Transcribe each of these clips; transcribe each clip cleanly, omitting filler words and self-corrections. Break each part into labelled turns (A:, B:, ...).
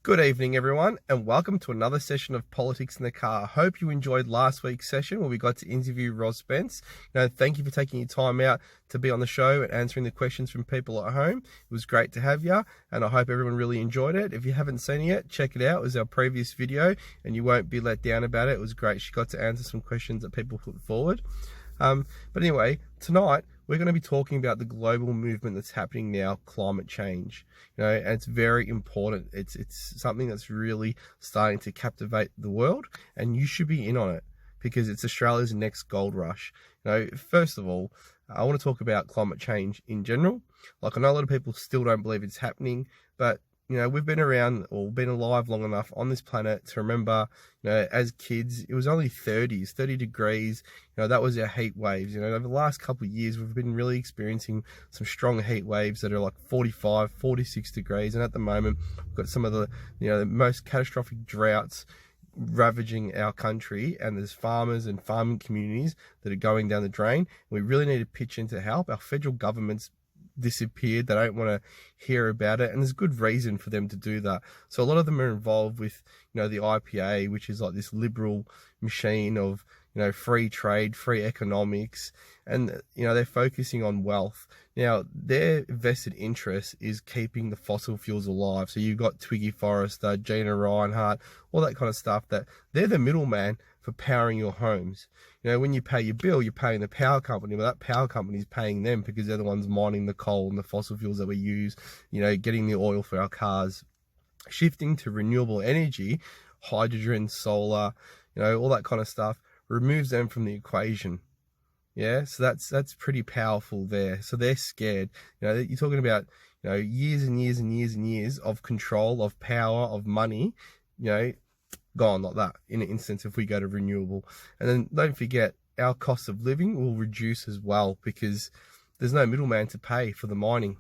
A: Good evening, everyone, and welcome to another session of Politics in the Car. I hope you enjoyed last week's session where we got to interview Ros Spence. Thank you for taking your time out to be on the show and answering the questions from people at home. It was great to have you, and I hope everyone really enjoyed it. If you haven't seen it yet, check it out. It was our previous video, and you won't be let down about it. It was great. She got to answer some questions that people put forward. But anyway, tonight we're going to be talking about the global movement that's happening now, climate change. And it's very important. It's something that's really starting to captivate the world, and you should be in on it because it's Australia's next gold rush. First of all, I want to talk about climate change in general. Like, I know a lot of people still don't believe it's happening, but we've been around or been alive long enough on this planet to remember, as kids, it was only 30 degrees. That was our heat waves. Over the last couple of years, we've been really experiencing some strong heat waves that are like 45, 46 degrees. And at the moment, we've got some of the most catastrophic droughts ravaging our country, and there's farmers and farming communities that are going down the drain. We really need to pitch in to help. Our federal government's disappeared. They don't want to hear about it, and there's good reason for them to do that. So a lot of them are involved with the IPA, which is like this liberal machine of free trade, free economics, and they're focusing on wealth. Now, their vested interest is keeping the fossil fuels alive. So you've got Twiggy Forrester, Gina Reinhart, all that kind of stuff, that they're the middleman for powering your homes. When you pay your bill, you're paying the power company, but that power company is paying them because they're the ones mining the coal and the fossil fuels that we use, getting the oil for our cars. Shifting to renewable energy, hydrogen, solar, all that kind of stuff, removes them from the equation. Yeah, so that's pretty powerful there. So they're scared. You're talking about years and years and years and years of control, of power, of money, gone like that in an instance if we go to renewable. And then don't forget, our cost of living will reduce as well because there's no middleman to pay for the mining.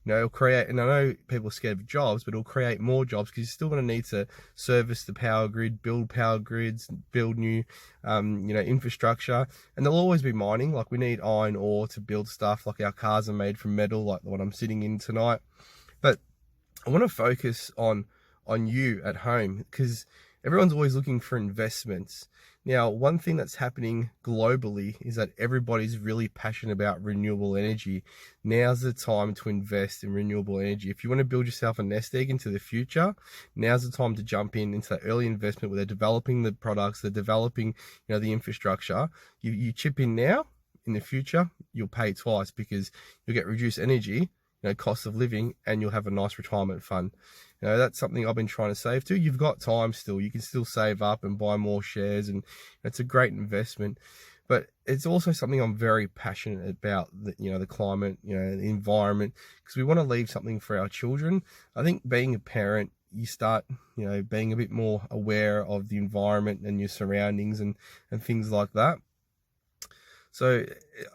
A: It'll create, and I know people are scared of jobs, but it'll create more jobs because you're still going to need to service the power grid, build power grids, build new, infrastructure. And there'll always be mining. Like, we need iron ore to build stuff. Like, our cars are made from metal, like the one I'm sitting in tonight. But I want to focus on you at home because everyone's always looking for investments. Now, one thing that's happening globally is that everybody's really passionate about renewable energy. Now's the time to invest in renewable energy. If you want to build yourself a nest egg into the future, now's the time to jump into that early investment where they're developing the products, they're developing, the infrastructure. You chip in now, in the future, you'll pay twice because you'll get reduced energy, cost of living, and you'll have a nice retirement fund. That's something I've been trying to save to. You've got time still. You can still save up and buy more shares, and it's a great investment. But it's also something I'm very passionate about, the climate, the environment, because we want to leave something for our children. I think being a parent, you start, being a bit more aware of the environment and your surroundings and things like that. So,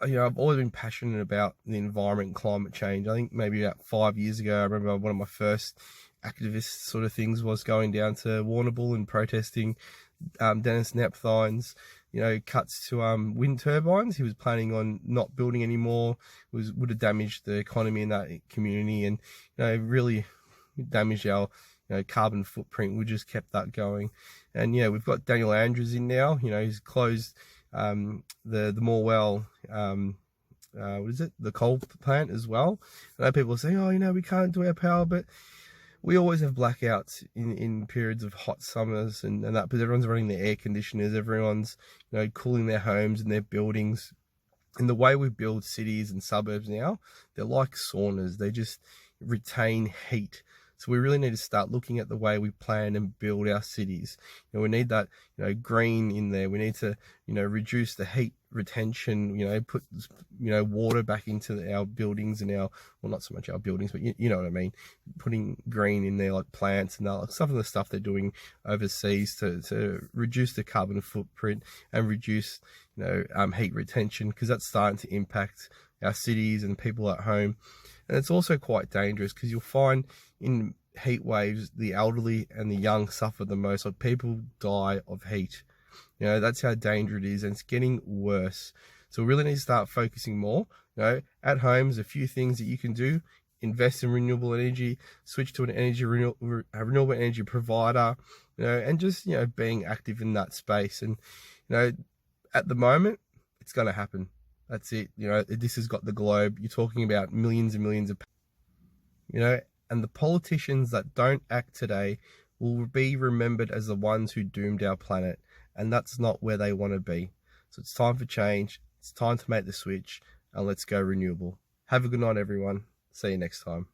A: I've always been passionate about the environment and climate change. I think maybe about 5 years ago, I remember one of my first activist sort of things was going down to Warrnambool and protesting Dennis Napthine's, cuts to wind turbines. He was planning on not building anymore. Would have damaged the economy in that community, and really damaged our carbon footprint. We just kept that going, and we've got Daniel Andrews in now. He's closed the Morwell the coal plant as well. I know people are saying, oh, we can't do our power, but we always have blackouts in periods of hot summers and that, because everyone's running their air conditioners, everyone's cooling their homes and their buildings. And the way we build cities and suburbs now, they're like saunas. They just retain heat. So we really need to start looking at the way we plan and build our cities. We need that, green in there. We need to, reduce the heat retention, put, water back into our buildings and well, not so much our buildings, but you know what I mean? Putting green in there, like plants and like some of the stuff they're doing overseas to reduce the carbon footprint and reduce, heat retention, because that's starting to impact our cities and people at home. And it's also quite dangerous because you'll find in heat waves, the elderly and the young suffer the most. Like, people die of heat. That's how dangerous it is, and it's getting worse. So we really need to start focusing more. At home, there's a few things that you can do invest in renewable energy, switch to a renewable energy provider, and just, being active in that space. And, at the moment, it's going to happen. That's it. This has got the globe. You're talking about millions and millions of, and the politicians that don't act today will be remembered as the ones who doomed our planet. And that's not where they want to be. So it's time for change. It's time to make the switch, and let's go renewable. Have a good night, everyone. See you next time.